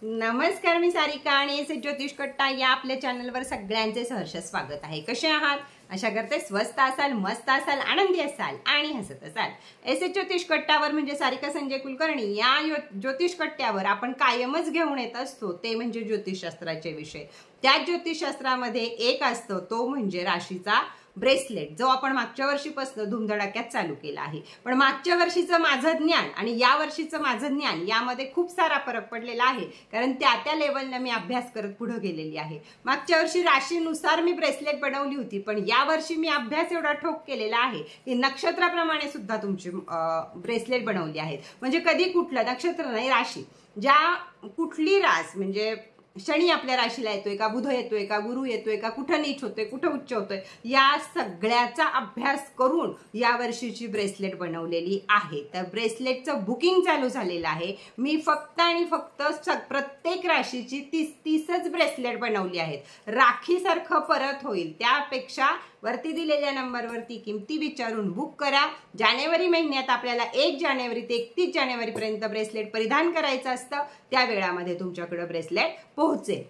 नमस्कार, मी सारिका आणि एस ज्योतिष कट्टा या आपल्या चॅनलवर सगळ्यांचे सहर्ष स्वागत आहे। कसे आहात? आशा करते स्वस्त असाल, मस्त असाल, आनंदी असाल आणि हसत असाल। एस ज्योतिष कट्टावर म्हणजे सारिका संजय कुलकर्णी या ज्योतिष कट्ट्यावर आपण कायमच घेऊन येत असतो ते म्हणजे ज्योतिषशास्त्राचे विषय। त्या ज्योतिषशास्त्रामध्ये एक असतो तो म्हणजे राशीचा ब्रेसलेट, जो आपण मागच्या वर्षीपासून धुमधडाक्यात चालू केला आहे। पण मागच्या वर्षीचं माझं ज्ञान आणि या वर्षीचं माझं ज्ञान यामध्ये खूप सारा फरक पडलेला आहे, कारण त्या लेवलला मी अभ्यास करत पुढे गेलेली आहे। मागच्या वर्षी राशीनुसार मी ब्रेसलेट बनवली होती, पण या वर्षी मी अभ्यास एवढा ठोक केलेला आहे की नक्षत्राप्रमाणे सुद्धा तुमची ब्रेसलेट बनवली आहेत। म्हणजे कधी कुठलं नक्षत्र नाही, राशी, ज्या कुठली रास म्हणजे शनी आपल्या राशीला येतोय का, बुध येतोय का, गुरु येतोय का, कुठं नीच होतोय, कुठं उच्च होतोय, या सगळ्याचा अभ्यास करून या वर्षीची ब्रेसलेट बनवलेली आहे। तर ब्रेसलेटचं बुकिंग चालू झालेलं आहे। मी फक्त आणि फक्त प्रत्येक राशीची 30 ब्रेसलेट बनवली आहेत। राखीसारखं परत होईल त्यापेक्षा वरती दिलेल्या नंबरवरती किमती विचारून बुक करा। जानेवारी महिन्यात आपल्याला 1 जानेवारी ते 31 जानेवारी पर्यंत ब्रेसलेट परिधान करायचं असतं, त्या वेळामध्ये तुमच्याकडे ब्रेसलेट पोहोचेल।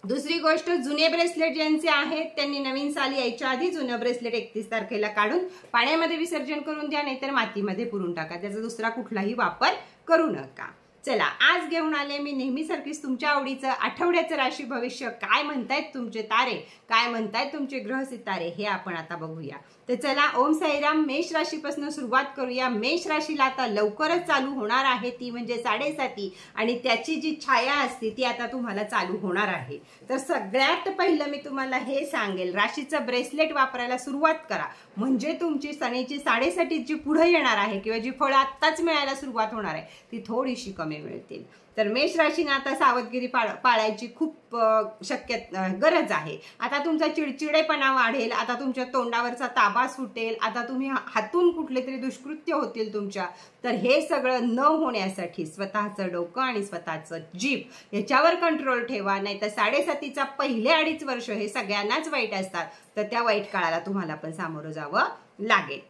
दुसरी गोष्ट, जुने ब्रेसलेट ज्यांचे आहेत त्यांनी नवीन साल यायच्या आधी जुनं ब्रेसलेट 31 तारखेला काढून पाण्यामध्ये विसर्जन करून द्या, नाहीतर मातीमध्ये पुरून टाका। त्याचा दुसरा कुठलाही वापर करू नका। चला, आज घेऊन आले मी नेहमीसारखीच तुमच्या आवडीचं आठवड्याचं राशी भविष्य। काय म्हणतायत तुमचे तारे, काय म्हणतायत तुमचे ग्रह सितारे, हे आपण आता बघूया। तर चला, ओम साईराम। मेष राशीपासून सुरुवात करूया। मेष राशीला आता लवकरच चालू होणार आहे ती म्हणजे 7.5 आणि त्याची जी छाया असते ती आता तुम्हाला चालू होणार आहे। तर सगळ्यात पहिलं मी तुम्हाला हे सांगेल, राशीचं ब्रेसलेट वापरायला सुरुवात करा, म्हणजे तुमची सणीची 7.5 जी पुढे येणार आहे किंवा जी फळं आत्ताच मिळायला सुरुवात होणार आहे ती थोडीशी कमी मिळतील। तर मेष राशीने आता सावधगिरी पाळायची खूप गरज आहे। आता तुमचा चिडचिडेपणा वाढेल, आता तुमच्या तोंडावरचा ताबा सुटेल, आता तुम्ही हातून कुठले तरी दुष्कृत्य होतील तुमच्या। तर हे सगळं न होण्यासाठी स्वतःचं डोकं आणि स्वतःचं जीभ याच्यावर कंट्रोल ठेवा, नाहीतर 7.5चा पहिले 2.5 वर्ष हे सगळ्यांनाच वाईट असतात। तर त्या वाईट काळाला तुम्हाला पण सामोरं जावं लागेल।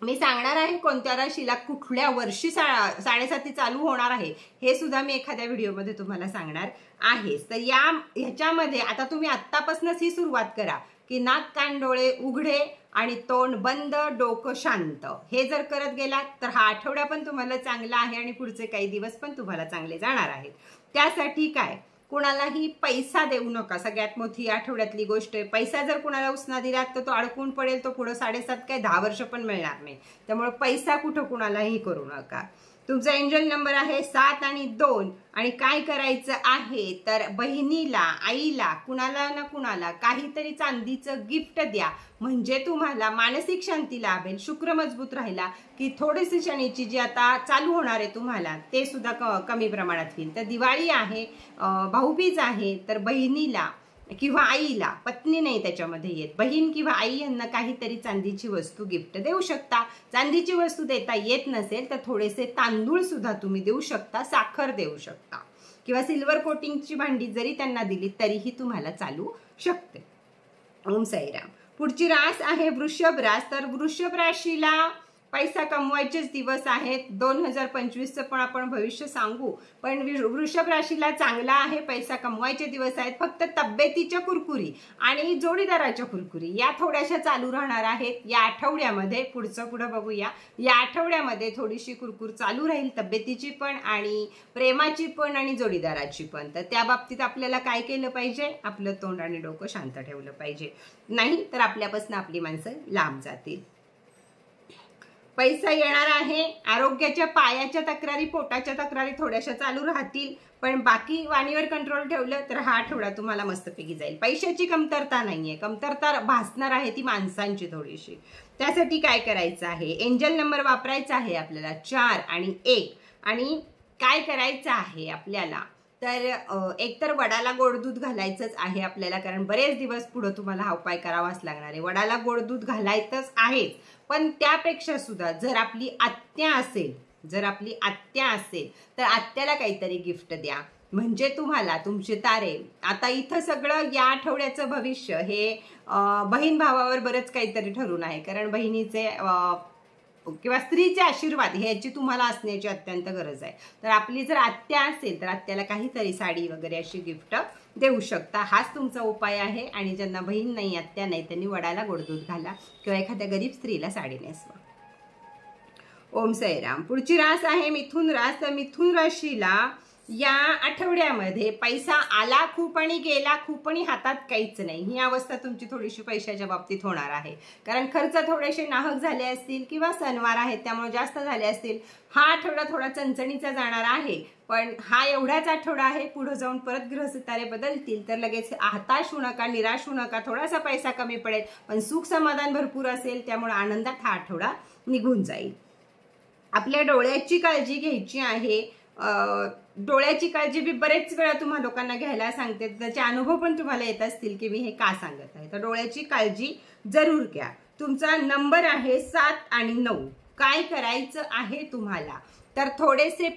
मी सांगणार आहे कोणत्या राशीला कुठल्या वर्षी 7.5 चालू होणार आहे हे सुद्धा मी एखाद्या व्हिडिओमध्ये तुम्हाला सांगणार आहे। तर ह्याच्यामध्ये आता तुम्ही आत्तापासूनच ही सुरुवात करा की नाक कान डोळे उघडे आणि तोंड बंद, डोकं शांत, हे जर करत गेलात तर हा आठवडा पण तुम्हाला चांगला आहे आणि पुढचे काही दिवस पण तुम्हाला चांगले जाणार आहेत। त्यासाठी काय, कुणालाही पैसा देऊ नका। सगळ्यात मोठी आठवड्यातली गोष्ट आहे, पैसा जर कुणाला उसना दिला तर तो अडकून पडेल, तो पुढे 7.5 काय 10 वर्ष पण मिळणार नाही। त्यामुळे पैसा कुठं कुणालाही करू नका। तुमचा एंजल नंबर आहे 7 आणि 2 आणि काय करायचं आहे तर बहिणीला, आईला, कुणाला ना कुणाला काहीतरी चांदीचं गिफ्ट द्या, म्हणजे तुम्हाला मानसिक शांती लाभेल। शुक्र मजबूत राहिला की थोडीशी शनीची जी आता चालू होणार आहे तुम्हाला ते सुद्धा कमी प्रमाणात होईल। तर दिवाळी आहे, भाऊबीज आहे, तर बहिणीला किंवा आईला, पत्नी नाही त्याच्यामध्ये येत, बहीण किंवा आई यांना काहीतरी चांदीची वस्तू गिफ्ट देऊ शकता। चांदीची वस्तू देता येत नसेल तर थोडेसे तांदूळ सुद्धा तुम्ही देऊ शकता, साखर देऊ शकता, किंवा सिल्वर कोटिंगची भांडी जरी त्यांना दिली तरीही तुम्हाला चालू शकते। ओम साईराम। पुढची रास आहे वृषभ रास। तर वृषभ राशीला पैसा कमवायचेच दिवस आहेत। 2025चं पण आपण भविष्य सांगू, पण वृषभ राशीला चांगला आहे, पैसा कमवायचे दिवस आहेत। फक्त तब्येतीच्या कुरकुरी आणि जोडीदाराच्या कुरकुरी या थोड्याशा चालू राहणार आहेत या आठवड्यामध्ये। पुढं बघूया। या आठवड्यामध्ये थोडीशी कुरकुर चालू राहील, तब्येतीची पण आणि प्रेमाची पण आणि जोडीदाराची पण। तर त्या बाबतीत आपल्याला काय केलं पाहिजे, आपलं तोंड आणि डोकं शांत ठेवलं पाहिजे, नाही तर आपल्यापासून आपली माणसं लांब जातील। पैसा येणार आहे। आरोग्याच्या पायाच्या तक्रारी, पोटाच्या तक्रारी थोड्याशा चालू राहतील, पण बाकी वाणीवर कंट्रोल ठेवलं तर हा आठवडा तुम्हाला मस्तपैकी जाईल। पैशाची कमतरता नाहीये, कमतरता भासणार आहे ती माणसांची थोडीशी। त्यासाठी काय करायचं आहे, एंजल नंबर वापरायचा आहे आपल्याला 4 आणि 1। आणि काय करायचं आहे आपल्याला तर एकतर वडाला गोडदूध घालायचंच आहे आपल्याला, कारण बरेच दिवस पुढे तुम्हाला हा उपाय करावाच लागणार आहे। वडाला गोडदूध घालायचंच आहेच, पण त्यापेक्षा सुद्धा जर आपली आत्या असेल तर आत्याला काहीतरी गिफ्ट द्या, म्हणजे तुम्हाला तुमचे तारे आता इथं सगळं या आठवड्याचं भविष्य हे बहीण भावावर बरंच काहीतरी ठरून आहे, कारण बहिणीचे किंवा स्त्रीचे आशीर्वाद ह्याची तुम्हाला असण्याची अत्यंत गरज आहे. तर आपली जर आत्या असेल तर आत्याला काहीतरी साडी वगैरे अशी गिफ्ट देऊ शकता. हाच तुमचा उपाय आहे. आणि ज्यांना बहीण नाही, आत्या नाही, त्यांनी वडाला गोडदूध घाला किंवा एखाद्या गरीब स्त्रीला साडी नेसवा. ओम साईराम. पुढची रास आहे मिथुन रास. तर मिथुन राशीला या आठवड्यामध्ये पैसा आला खूप आणि गेला खूप आणि हातात काहीच नाही, ही अवस्था तुमची थोडीशी पैशाच्या बाबतीत होणार आहे. कारण खर्च थोडेसे नाहक झाले असतील किंवा सणवार आहेत त्यामुळे जास्त झाले असतील. हा आठवडा थोडा चणचणीचा जाणार आहे, पण हा एवढाच आठवडा आहे. पुढे जाऊन परत ग्रहसितारे बदलतील तर लगेच हताश होऊ नका, निराश होऊ नका. थोडासा पैसा कमी पडेल पण सुख समाधान भरपूर असेल, त्यामुळे आनंदात हा आठवडा निघून जाईल. आपल्या डोळ्याची काळजी घ्यायची आहे. डोळ्याची काळजी मी बरेच वेळा तुम्हा लोकांना घ्यायला सांगते, त्याचे अनुभव पण तुम्हाला येत असतील की मी हे का सांगत आहे. तर डोळ्याची काळजी जरूर घ्या. तुमचा नंबर आहे 7 आणि 9. काय करायचं आहे तुम्हाला तर थोडेसे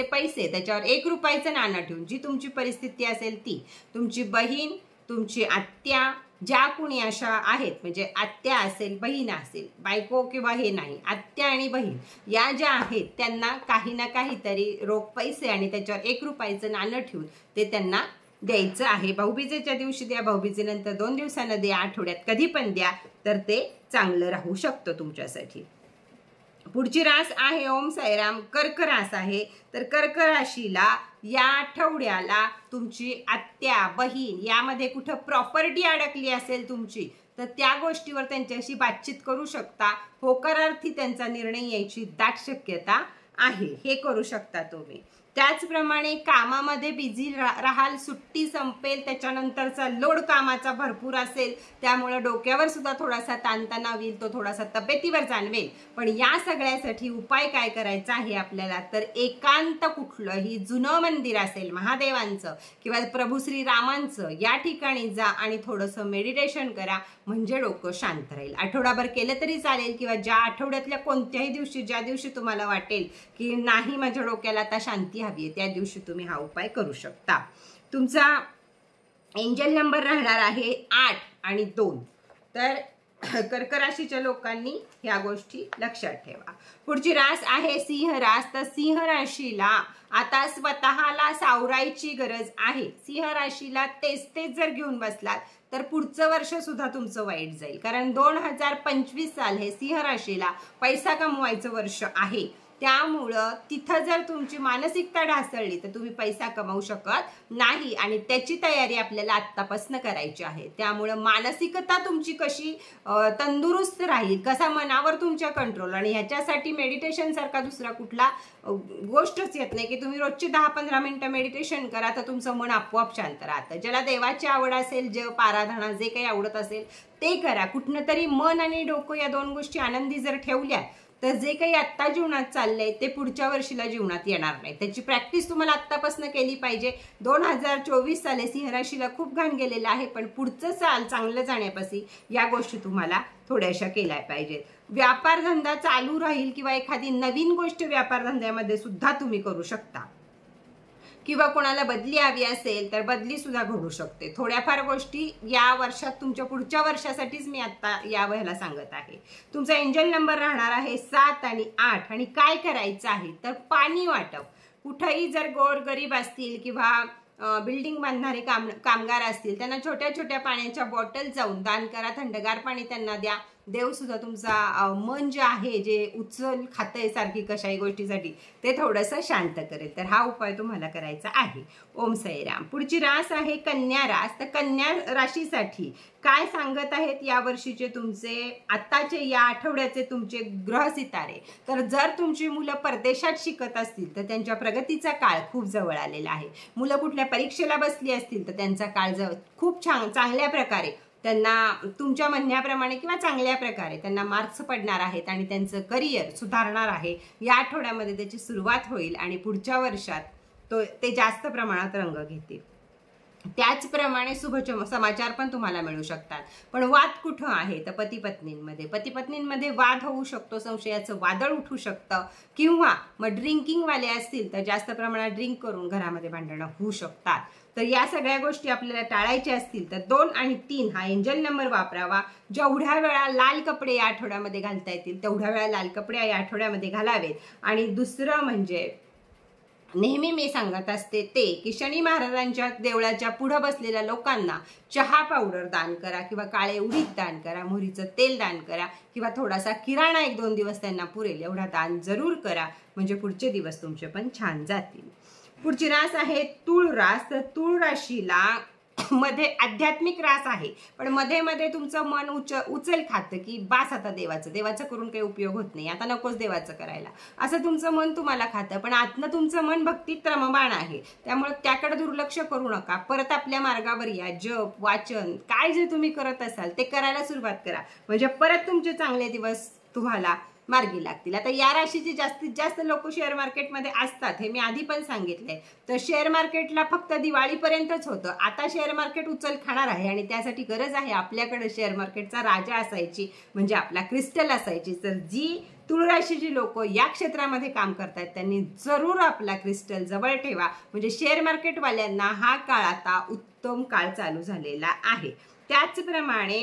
पैसे त्याच्यावर 1 रुपयाचं नाणं ठेवून, जी तुमची परिस्थिती असेल ती, तुमची बहीण, तुमची आत्या, ज्या कुणी अशा आहेत, म्हणजे आत्या असेल, बहीण असेल, बायको किंवा हे नाही, आत्या आणि बहीण या ज्या आहेत त्यांना काही ना काहीतरी रोख पैसे आणि त्याच्यावर 1 रुपयाचं नाणं ठेवून ते त्यांना द्यायचं आहे. भाऊबीजेच्या दिवशी द्या, भाऊबीजेनंतर 2 दिवसांना द्या, आठवड्यात कधी पण द्या, तर ते चांगलं राहू शकतं तुमच्यासाठी. पुढची रास आहे ओम साईराम, कर्क रास आहे. तर कर्क राशीला या आठवड्याला तुमची आत्या, बहीण यामध्ये कुठं प्रॉपर्टी अडकली असेल तुमची, तर त्या गोष्टीवर त्यांच्याशी बातचीत करू शकता. होकारार्थी त्यांचा निर्णय यायची दाट शक्यता आहे, हे करू शकता तुम्ही. त्याचप्रमाणे कामामध्ये बिझी राहाल. सुट्टी संपेल त्याच्यानंतरचा लोड कामाचा भरपूर असेल, त्यामुळे डोक्यावर सुद्धा थोडासा ताणतणाव येईल, तो थोडासा तब्येतीवर जाणवेल. पण या सगळ्यासाठी उपाय काय करायचा आहे आपल्याला तर एकांत कुठलंही जुनं मंदिर असेल महादेवांचं किंवा प्रभू श्रीरामांचं, या ठिकाणी जा आणि थोडंसं मेडिटेशन करा, म्हणजे डोकं शांत राहील. आठवडाभर केलं तरी चालेल किंवा ज्या आठवड्यातल्या कोणत्याही दिवशी, ज्या दिवशी तुम्हाला वाटेल की नाही माझ्या डोक्याला आता शांती हवी, त्या दिवशी तुम्ही हा उपाय करू शकता. तुमचा एंजल नंबर राहणार आहे 8 आणि 2. तर कर्क राशीच्या लोकांनी ह्या गोष्टी लक्षात ठेवा. पुढची रास आहे सिंह रास. तर सिंह राशीला आता स्वतःला सावरायची गरज आहे. सिंह राशीला तेच जर घेऊन बसलात तर पुढचं वर्ष सुद्धा तुमचं वाईट जाईल. कारण 2025 साल हे सिंह राशीला पैसा कमवायचं वर्ष आहे. त्यामुळं तिथं जर तुमची मानसिकता ढासळली तर तुम्ही पैसा कमावू शकत नाही आणि त्याची तयारी आपल्याला आत्तापासून करायची आहे. त्यामुळं मानसिकता तुमची कशी तंदुरुस्त राहील, कसा मनावर तुमच्या कंट्रोल, आणि ह्याच्यासाठी मेडिटेशन सारखा दुसरा कुठला गोष्टच येत नाही की तुम्ही रोजची 10-15 मिनिटं मेडिटेशन करा तर तुमचं मन आपोआप शांत राहतं. ज्याला देवाची आवड असेल, जप आराधना जे काही आवडत असेल ते करा. कुठनं तरी मन आणि डोकं या 2 गोष्टी आनंदी जर ठेवल्या तर जे काही आत्ता जीवनात चाललंय ते पुढच्या वर्षीला जीवनात येणार नाही. त्याची प्रॅक्टिस तुम्हाला आत्तापासून केली पाहिजे. 2024 साली सिंह राशीला खूप घाण गेलेलं आहे, पण पुढचं साल चांगलं जाण्यापासून या गोष्टी तुम्हाला थोड्याशा केल्या पाहिजेत. व्यापार धंदा चालू राहील किंवा एखादी नवीन गोष्ट व्यापार धंद्यामध्ये सुद्धा तुम्ही करू शकता. किंवा कोणाला बदली हवी असेल तर बदली सुद्धा घडू शकते. थोड्याफार गोष्टी या वर्षात तुमच्या पुढच्या वर्षासाठीच मी आता या वेळेला सांगत आहे. तुमचा एंजल नंबर राहणार आहे 7 आणि 8. आणि काय करायचं आहे तर पाणी वाटप. कुठेही जर गोरगरीब असतील किंवा बिल्डिंग बांधणारे कामगार असतील त्यांना छोट्या छोट्या पाण्याच्या बॉटल जाऊन दान करा. थंडगार पाणी त्यांना द्या. देव सुद्धा तुमचा मन जे आहे, जे उचल खातंय सारखी कशाही गोष्टीसाठी, ते थोडंसं शांत करेल. तर हा उपाय तुम्हाला करायचा आहे. ओम साईराम. पुढची रास आहे कन्या रास. तर कन्या राशीसाठी काय सांगत आहेत या वर्षीचे तुमचे आत्ताचे या आठवड्याचे तुमचे ग्रह सितारे. तर जर तुमची मुलं परदेशात शिकत असतील तर त्यांच्या प्रगतीचा काळ खूप जवळ आलेला आहे. मुलं कुठल्या परीक्षेला बसली असतील तर त्यांचा काळ खूप चांगल्या प्रकारे त्यांना तुमच्या म्हणण्याप्रमाणे किंवा चांगल्या प्रकारे त्यांना मार्क्स पडणार आहेत आणि त्यांचं करिअर सुधारणार आहे. या आठवड्यामध्ये त्याची सुरुवात होईल आणि पुढच्या वर्षात ते जास्त प्रमाणात रंग घेतील. त्याचप्रमाणे शुभ समाचार पण तुम्हाला मिळू शकतात. पण वाद कुठं आहे तर पती पत्नींमध्ये वाद होऊ शकतो, संशयाचं वादळ उठू शकतं, किंवा मग ड्रिंकिंगवाले असतील तर जास्त प्रमाणात ड्रिंक करून घरामध्ये भांडणं होऊ शकतात. तर या सगळ्या गोष्टी आपल्याला टाळायच्या असतील तर 2 आणि 3 हा एंजल नंबर वापरावा. जेवढ्या वेळा लाल कपडे या आठवड्यामध्ये घालता येतील तेवढ्या वेळा लाल कपडे या आठवड्यामध्ये घालावेत. आणि दुसरं म्हणजे नेहमी मी सांगत असते ते की शनी महाराजांच्या देवळाच्या पुढे बसलेल्या लोकांना चहा पावडर दान करा, किंवा काळे उडीद दान करा, मोहरीचं तेल दान करा, किंवा थोडासा किराणा 1-2 दिवस त्यांना पुरेल एवढा दान जरूर करा. म्हणजे पुढचे दिवस तुमचे पण छान जातील. पुढची रास आहे तूळ रास. तर तूळ राशीला मध्ये आध्यात्मिक रास आहे, पण मध्ये मध्ये तुमचं मन उचल खातं की बास आता देवाचं करून काही उपयोग होत नाही, आता नकोच देवाचं करायला, असं तुमचं मन तुम्हाला खातं. पण आतनं तुमचं मन भक्तीत रममाण आहे, त्यामुळे त्याकडे दुर्लक्ष करू नका. परत आपल्या मार्गावर या. जप, वाचन, काय जे तुम्ही करत असाल ते करायला सुरुवात करा, म्हणजे परत तुमचे चांगले दिवस तुम्हाला मार्गी लागतील. आता या राशीचे जास्तीत जास्त लोक शेअर मार्केटमध्ये असतात, हे मी आधी पण सांगितलंय. तर शेअर मार्केटला फक्त दिवाळीपर्यंतच होतं, आता शेअर मार्केट उचल खाणार आहे, आणि त्यासाठी गरज आहे आपल्याकडे शेअर मार्केटचा राजा असायची, म्हणजे आपला क्रिस्टल असायची. तर जी तुळ राशीची लोक या क्षेत्रामध्ये काम करतात त्यांनी जरूर आपला क्रिस्टल जवळ ठेवा, म्हणजे शेअर मार्केटवाल्यांना हा काळ आता उत्तम काळ चालू झालेला आहे. त्याचप्रमाणे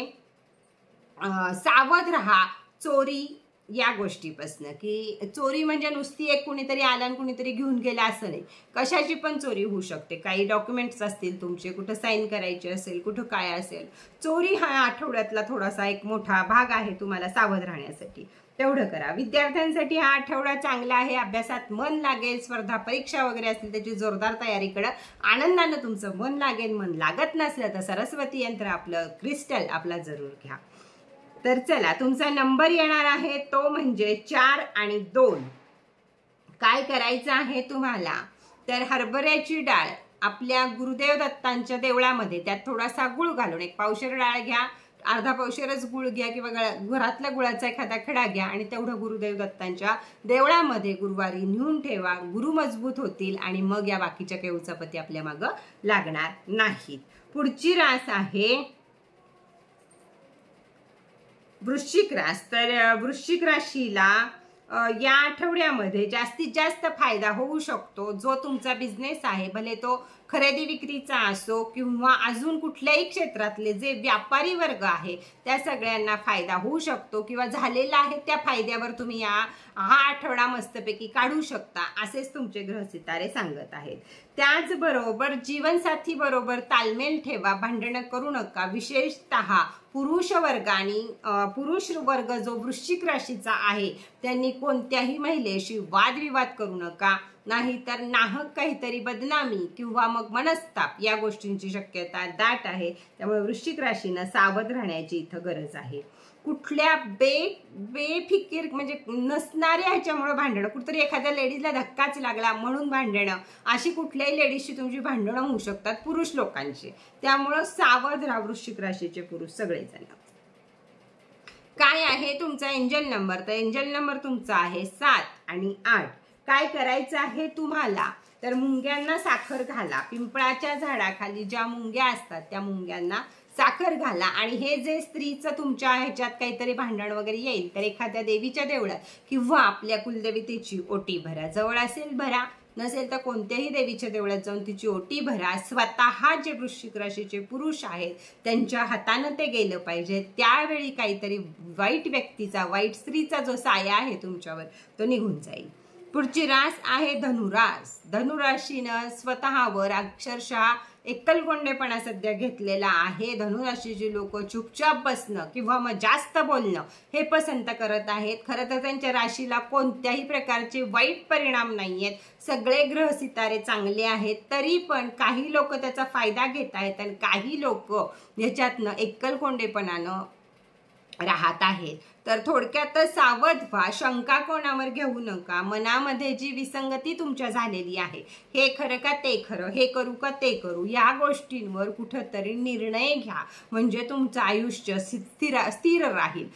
सावध राहा चोरी या गोष्टीपासून, की चोरी म्हणजे नुसती एक कुणीतरी आला आणि कुणीतरी घेऊन गेला असं नाही, कशाची पण चोरी होऊ शकते. काही डॉक्युमेंट्स असतील तुमचे, कुठं साईन करायचे असेल, कुठं काय असेल, चोरी हा आठवड्यातला थोडासा एक मोठा भाग आहे तुम्हाला सावध राहण्यासाठी, तेवढं करा. विद्यार्थ्यांसाठी हा आठवडा चांगला आहे, अभ्यासात मन लागेल, स्पर्धा परीक्षा वगैरे असतील त्याची जोरदार तयारीकडे आनंदानं तुमचं मन लागेल. मन लागत नसलं तर सरस्वती यंत्र आपलं क्रिस्टल आपला जरूर घ्या. तर चला, तुमचा नंबर येणार आहे तो म्हणजे 4 आणि 2. काय करायचं आहे तुम्हाला तर हरभऱ्याची डाळ आपल्या गुरुदेव दत्तांच्या देवळामध्ये त्यात थोडासा गुळ घालून, 1 पावशेर डाळ घ्या, अर्धा पावशेरच गुळ घ्या, किंवा घरातल्या गुळाचा एखादा खडा घ्या, आणि तेवढं गुरुदेव दत्तांच्या देवळामध्ये गुरुवारी नेऊन ठेवा. गुरु मजबूत होतील आणि मग या बाकीच्या काही उचापती आपल्या मागं लागणार नाहीत. पुढची रास आहे वृश्चिक रास. तर वृश्चिक राशीला या आठवड्यामध्ये जास्तीत जास्त फायदा होऊ शकतो. जो तुमचा बिझनेस आहे, भले तो खरेदी विक्रीचा असो किंवा अजून कुठल्याही क्षेत्रातले जे व्यापारी वर्ग आहे त्या सगळ्यांना फायदा होऊ शकतो, किंवा झालेला आहे त्या फायद्यावर तुम्ही हा आठवडा मस्तपैकी काढू शकता, असेच तुमचे ग्रह सितारे सांगत आहेत. त्याचबरोबर जीवनसाथी बरोबर तालमेल ठेवा, भांडणं करू नका. विशेषतः पुरुष वर्ग जो वृश्चिक राशीचा आहे त्यांनी कोणत्याही महिलेशी वादविवाद करू नका, नाहीतर नाहक काहीतरी बदनामी किंवा मग मनस्ताप या गोष्टींची शक्यता दाट आहे. त्यामुळे वृश्चिक राशीनं सावध राहण्याची इथं गरज आहे. कुठल्या बेफिकीर म्हणजे नसणाऱ्या ह्याच्यामुळे भांडणं, कुठतरी एखाद्या लेडीजला धक्काच लागला म्हणून भांडणं, अशी कुठल्याही लेडीजची तुमची भांडणं होऊ शकतात, पुरुष लोकांची. त्यामुळं सावध राहा वृश्चिक राशीचे पुरुष सगळेजण. काय आहे तुमचा एंजल नंबर तर एंजल नंबर तुमचा आहे 7 आणि 8. काय करायचं आहे तुम्हाला तर मुंग्यांना साखर घाला. पिंपळाच्या झाडाखाली ज्या मुंग्या असतात त्या मुंग्यांना साखर घाला. आणि हे जे स्त्रीचं तुमच्या ह्याच्यात काहीतरी भांडण वगैरे येईल तर एखाद्या देवीच्या देवळात किंवा आपल्या कुलदेवतेची ओटी भरा. जवळ असेल भरा, नसेल तर कोणत्याही देवीच्या देवळात जाऊन तिची ओटी भरा. स्वतः जे वृश्चिक राशीचे पुरुष आहेत त्यांच्या हातानं ते गेलं पाहिजे. त्यावेळी काहीतरी वाईट व्यक्तीचा, वाईट स्त्रीचा जो साया आहे तुमच्यावर तो निघून जाईल. पुढची रास आहे धनुरास. धनुराशीनं स्वतःवर अक्षरशः एकलकोंडेपणा सध्या घेतलेला आहे. धनुराशीची लोक चुपचाप बसणं किंवा मग जास्त बोलणं हे पसंत करत आहेत. खरं तर त्यांच्या राशीला कोणत्याही प्रकारचे वाईट परिणाम नाहीयेत, सगळे ग्रह सितारे चांगले आहेत. तरी पण काही लोक त्याचा फायदा घेत आहेत आणि काही लोक याच्यातनं एकलकोंडेपणानं राहत आहेत. तर थोडक्यात सावध व्हा, शंका कोणावर घेऊ नका. मनामध्ये जी विसंगती तुमच्या झालेली आहे, हे खरं का ते खरं, हे करू का ते करू, या गोष्टींवर कुठंतरी निर्णय घ्या, म्हणजे तुमचं आयुष्य स्थिर राहील.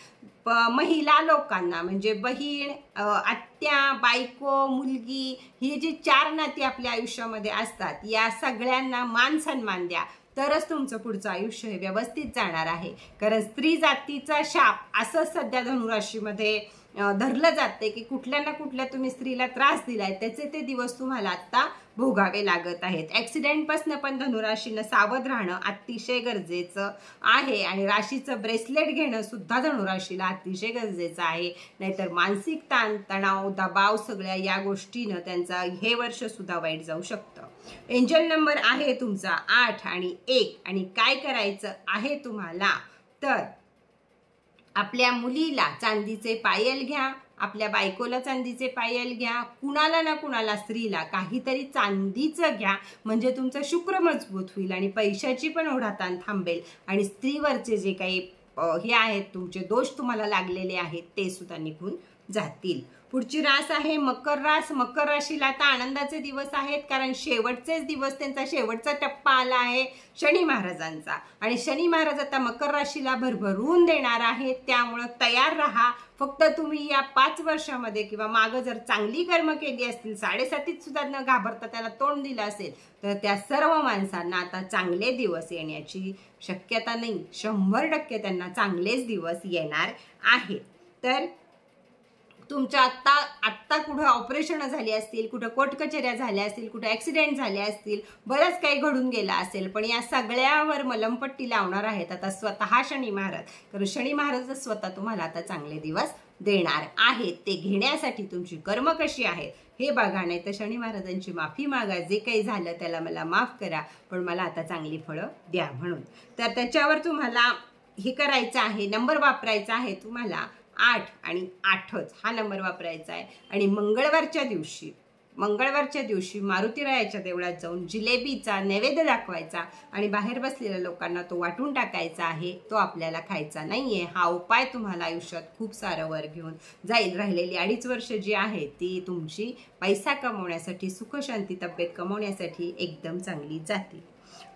महिला लोकांना म्हणजे बहीण, आत्या, बायको, मुलगी, ही जी 4 नाती आपल्या आयुष्यामध्ये असतात, या सगळ्यांना मान सन्मान द्या, तरच तुमचं पुढचं आयुष्य हे व्यवस्थित जाणार आहे. कारण स्त्री जातीचा शाप असं सध्या धनुराशीमध्ये धरलं जाते की कुठल्या ना कुठल्या तुम्ही स्त्रीला त्रास दिलाय, त्याचे ते दिवस तुम्हाला आता भोगावे लागत आहेत. ऍक्सिडेंटपासून पण धनुराशीनं सावध राहणं अतिशय गरजेचं आहे आणि राशीचं ब्रेसलेट घेणं सुद्धा धनुराशीला अतिशय गरजेचं आहे. नाहीतर मानसिक ताण, तणाव, दबाव सगळ्या या गोष्टीनं त्यांचा हे वर्ष सुद्धा वाईट जाऊ शकतं. एंजल नंबर आहे तुमचा 8 आणि 1. आणि काय करायचं आहे तुम्हाला तर आपल्या मुलीला चांदीचे पायल घ्या, आपल्या बायकोला चांदीचे पायल घ्या, कुणाला ना कुणाला स्त्रीला काहीतरी चांदीचं घ्या, म्हणजे तुमचं शुक्र मजबूत होईल आणि पैशाची पण ओढाताण थांबेल आणि स्त्रीवरचे जे काही हे आहेत तुमचे दोष तुम्हाला लागलेले आहेत ते सुद्धा निघून जातील. पुढची रास आहे मकर रास. मकर राशीला आता आनंदाचे दिवस आहेत, कारण शेवटचेच दिवस, त्यांचा शेवटचा टप्पा आला आहे शनी महाराजांचा आणि शनी महाराज आता मकर राशीला भरभरून देणार आहेत. त्यामुळं तयार राहा. फक्त तुम्ही या 5 वर्षामध्ये किंवा मागं जर चांगली कर्म केली असतील, 7.5 सुद्धा न घाबरता त्याला तोंड दिलं असेल, तर त्या सर्व माणसांना आता चांगले दिवस येण्याची शक्यता नाही, 100% त्यांना चांगलेच दिवस येणार आहेत. तर तुमच्या आत्ता कुठं ऑपरेशन झाली असतील, कुठं कोर्ट कचेऱ्या झाल्या असतील, कुठं ऍक्सिडेंट झाले असतील, बरंच काही घडून गेला असेल, पण या सगळ्यावर मलमपट्टी लावणार आहेत आता स्वतः शनी महाराज. कारण शनी महाराज स्वतः तुम्हाला आता चांगले दिवस देणार आहेत. ते घेण्यासाठी तुमची कर्म कशी आहेत हे बघा, नाही तर शनी महाराजांची माफी मागा, जे काही झालं त्याला मला माफ करा, पण मला आता चांगली फळं द्या म्हणून. तर त्याच्यावर तुम्हाला हे करायचं आहे, नंबर वापरायचा आहे तुम्हाला 8 आणि 8च हा नंबर वापरायचा आहे. आणि मंगळवारच्या दिवशी मारुतीरायाच्या देवळात जाऊन जिलेबीचा नैवेद्य दाखवायचा आणि बाहेर बसलेल्या लोकांना तो वाटून टाकायचा आहे, तो आपल्याला खायचा नाहीये. हा उपाय तुम्हाला आयुष्यात खूप सारं वर घेऊन जाईल. राहिलेली 2.5 वर्ष जी आहे ती तुमची पैसा कमवण्यासाठी, सुखशांती, तब्येत कमवण्यासाठी एकदम चांगली जातील.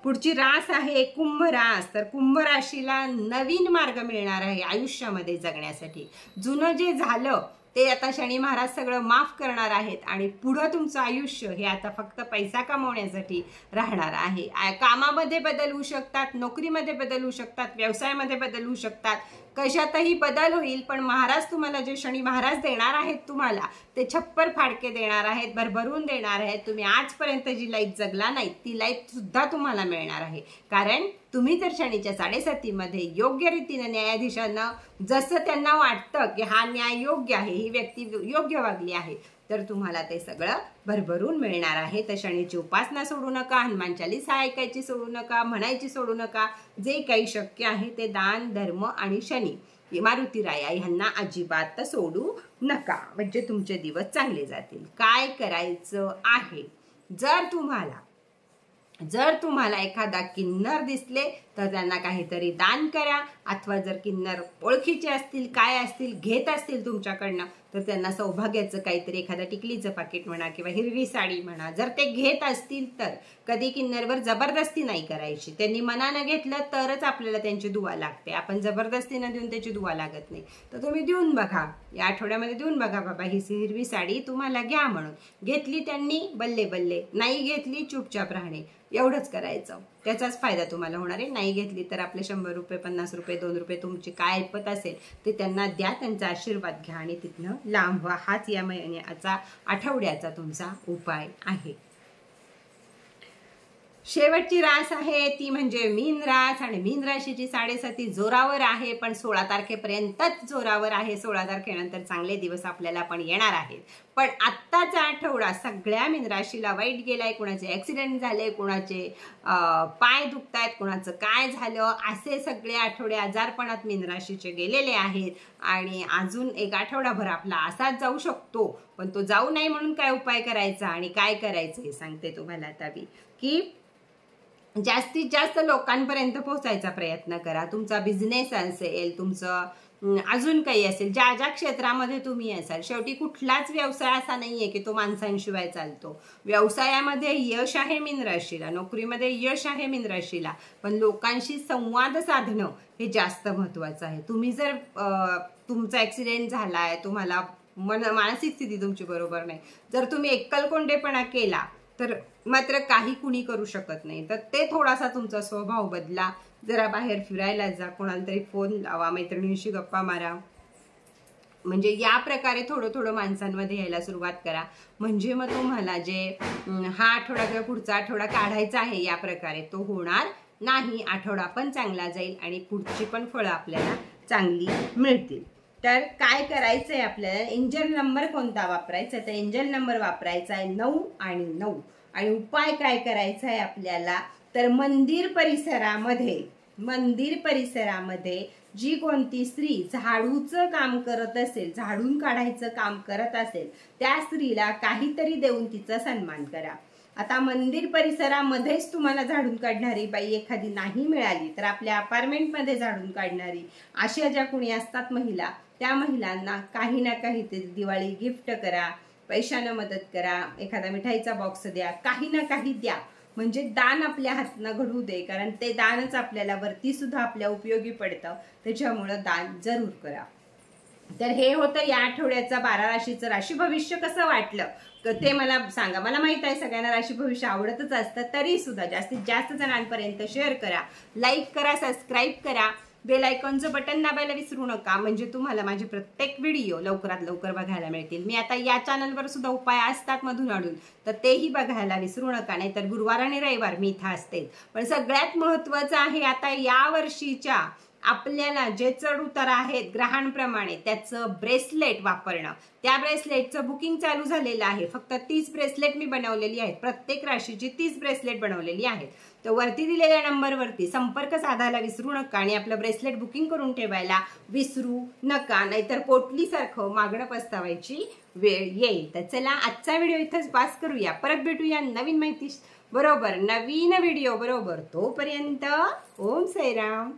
पुढची रास आहे कुंभ रास. तर कुंभ राशीला नवीन मार्ग मिळणार आहे आयुष्यामध्ये जगण्यासाठी. जुनं जे झालं ते आता शनी महाराज सगळं माफ करणार आहेत आणि पुढं तुमचं आयुष्य हे आता फक्त पैसा कमवण्यासाठी राहणार आहे. कामामध्ये बदल होऊ शकतात, नोकरीमध्ये बदल होऊ शकतात, व्यवसायामध्ये बदल होऊ शकतात, कशातही बदल होईल. पण महाराज तुम्हाला जे शनी महाराज देणार आहेत तुम्हाला ते छप्पर फाडके देणार आहेत, भरभरून देणार आहेत. तुम्ही आजपर्यंत जी लाईफ जगला नाही ती लाईफ सुद्धा तुम्हाला मिळणार आहे. कारण तुम्ही तर शनीच्या 7.5 योग्य रीतीने न्यायाधीशांना जसं त्यांना वाटतं की हा न्याय योग्य आहे, ही व्यक्ती योग्य वागली आहे, तर तुम्हाला ते सगळं भरभरून मिळणार आहे. तर शनीची उपासना सोडू नका, हनुमान चालीसा ऐकायची सोडू नका, म्हणायची सोडू नका. जे काही शक्य आहे ते दान, धर्म आणि शनी मारुतीराया ह्यांना अजिबात सोडू नका, म्हणजे तुमचे दिवस चांगले जातील. काय करायचं आहे, जर तुम्हाला एखादा किन्नर दिसले तर त्यांना काहीतरी दान करा, अथवा जर किन्नर ओळखीचे असतील, काय असतील, घेत असतील तुमच्याकडनं, तर त्यांना सौभाग्याचं काहीतरी एखादा टिकलीचं पाकिट म्हणा किंवा हिरवी साडी म्हणा, जर ते घेत असतील तर. कधी किन्नरवर जबरदस्ती नाही करायची. त्यांनी मनानं घेतलं तरच आपल्याला त्यांची दुवा लागते. आपण जबरदस्तीनं देऊन त्याची दुवा लागत नाही. तर तुम्ही देऊन बघा, या आठवड्यामध्ये देऊन बघा, बाबा ही हिरवी साडी तुम्हाला घ्या म्हणून. घेतली त्यांनी बल्ले बल्ले, नाही घेतली चुपचाप राहणे, एवढंच करायचं. त्याचाच फायदा तुम्हाला होणार आहे. नाही घेतली तर आपले 100 रुपये, 50 रुपये, 2 रुपये तुमची काय ऐपत असेल ते त्यांना द्या, त्यांचा आशीर्वाद घ्या आणि तिथनं लांब व्हा. हाच या महिन्याचा, आठवड्याचा तुमचा उपाय आहे. शेवटची रास आहे ती म्हणजे मीन रास. आणि मीन राशीची 7.5 जोरावर आहे, पण 16 तारखेपर्यंतच जोरावर आहे. 16 तारखेनंतर चांगले दिवस आपल्याला पण येणार आहेत. पण आत्ताचा आठवडा सगळ्या मीन राशीला वाईट गेलाय. कुणाचे ऍक्सिडेंट झाले, कुणाचे पाय दुखतायत, कुणाचं काय झालं, असे सगळे आठवडे आजारपणात मीन राशीचे गेलेले आहेत. आणि अजून एक आठवडाभर आपला असाच जाऊ शकतो. पण तो जाऊ नये म्हणून काय उपाय करायचा आणि काय करायचं हे सांगते तुम्हाला आता मी, की जास्तीत जास्त लोकांपर्यंत पोहोचायचा प्रयत्न करा. तुमचा बिझनेस असेल, तुमचं अजून काही असेल, ज्या ज्या क्षेत्रामध्ये तुम्ही असाल, शेवटी कुठलाच व्यवसाय असा नाहीये की तो माणसांशिवाय चालतो. व्यवसायामध्ये यश आहे मीन राशीला, नोकरीमध्ये यश आहे मीन राशीला, पण लोकांशी संवाद साधणं हे जास्त महत्वाचं आहे. तुम्ही जर तुमचा ऍक्सिडेंट झालाय, तुम्हाला मानसिक स्थिती तुमची बरोबर नाही, जर तुम्ही एकलकोंडेपणा केला तर मात्र काही कुणी करू शकत नाही. तर ते थोडासा तुमचा स्वभाव बदला, जरा बाहेर फिरायला जा, कोणाला तरी फोन लावा, मैत्रिणींशी गप्पा मारा, म्हणजे या प्रकारे थोडं थोडं माणसांमध्ये यायला सुरुवात करा. म्हणजे मग तुम्हाला जे हा आठवडा किंवा पुढचा आठवडा काढायचा आहे या प्रकारे तो होणार नाही. आठवडा पण चांगला जाईल आणि पुढची पण फळं आपल्याला चांगली मिळतील. तर काय करायचंय आपल्याला, एंजल नंबर कोणता वापरायचा, तर एंजल नंबर वापरायचा आहे 9 आणि 9. आणि उपाय काय करायचा आहे आपल्याला, तर मंदिर परिसरामध्ये जी कोणती स्त्री झाडूचं काम करत असेल, झाडून काढायचं काम करत असेल, त्या स्त्रीला काहीतरी देऊन तिचा सन्मान करा. आता मंदिर परिसरामध्येच तुम्हाला झाडून काढणारी बाई एखादी नाही मिळाली तर आपल्या अपार्टमेंटमध्ये झाडून काढणारी अशा ज्या कोणी असतात महिला, त्या महिलांना काही ना काही ते दिवाळी गिफ्ट करा, पैशानं मदत करा, एखादा मिठाईचा बॉक्स द्या, काही ना काही द्या. म्हणजे दान आपल्या हातनं घडू दे, कारण ते दानच आपल्याला वरती सुद्धा आपल्या उपयोगी पडतं. त्याच्यामुळं दान जरूर करा. तर हे होतं या आठवड्याचा 12 राशीचं राशी भविष्य. कसं वाटलं ते मला सांगा. मला माहित आहे सगळ्यांना राशी भविष्य आवडतच असतं, तरी सुद्धा जास्तीत जास्त जणांपर्यंत शेअर करा, लाईक करा, सबस्क्राईब करा, बेल आयकॉनचं बटन दाबायला विसरू नका, म्हणजे तुम्हाला माझे प्रत्येक व्हिडिओ लवकरात लवकर बघायला मिळतील. मी आता या चॅनलवर सुद्धा उपाय असतात मधून अडून, तर तेही बघायला विसरू नका. नाही तर गुरुवार आणि रविवार मी इथं असते. पण सगळ्यात महत्त्वाचं आहे आता या वर्षीच्या आपल्याला जे चढ उतार आहेत ग्रहांप्रमाणे त्याचं ब्रेसलेट वापरणं. त्या ब्रेसलेटचं बुकिंग चालू झालेलं आहे. फक्त 30 ब्रेसलेट मी बनवलेली आहेत, प्रत्येक राशीची 30 ब्रेसलेट बनवलेली आहेत. तर वरती दिलेल्या नंबरवरती संपर्क साधायला विसरू नका आणि आपलं ब्रेसलेट बुकिंग करून ठेवायला विसरू नका, नाहीतर पोटलीसारखं मागणं पस्तावायची वेळ येईल. तर चला आजचा व्हिडिओ इथंच पास करूया. परत भेटूया नवीन माहिती बरोबर, नवीन व्हिडिओ बरोबर. तोपर्यंत ओम साईराम.